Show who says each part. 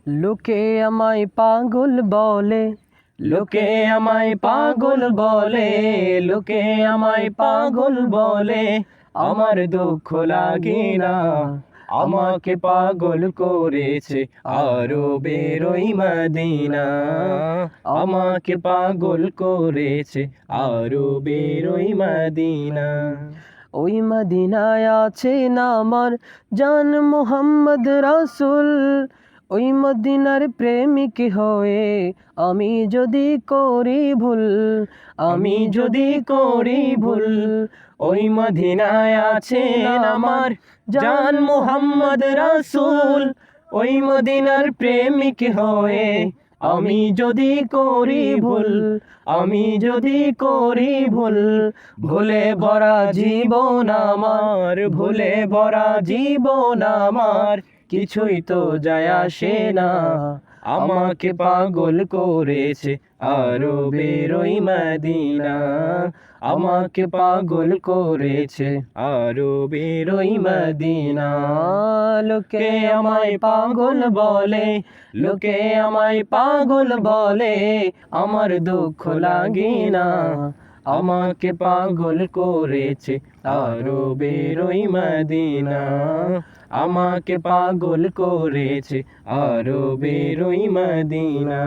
Speaker 1: লোকে আমায় পাগল বলে, লোকে আমায় পাগল বলে, লোকে আমায় পাগল বলে, আমার দুঃখ লাগে না। আমাকে পাগল করেছে আরবের ওই মদিনা, আমাকে পাগল করেছে আরবের ওই মদিনা। ওই মদিনায় আছেন আমার জান মুহাম্মদ রাসূল, ওই মদিনার প্রেমিক হয়ে আমি যদি করি ভুল, আমি যদি করি ভুল, ওই মদিনায় আছেন আমার জান মুহাম্মদ রাসূল, ওই মদিনার প্রেমিক হয়ে আমি যদি করি ভুল, আমি যদি করি ভুল, ভুলে ভরা জীবন আমার, ভুলে ভরা জীবন আমার, কিছুই তো যায় আসে না। আমাকে পাগল করেছে আরবের ওই মদিনা, আমাকে পাগল করেছে আরবের ওই মদিনা। লোকে আমায় পাগল বলে, লোকে আমায় পাগল বলে, আমার দুঃখ লাগে না। আমাকে পাগল করেছে আরবের ওই মদিনা, আমাকে পাগল করেছে আরবের ওই মদিনা।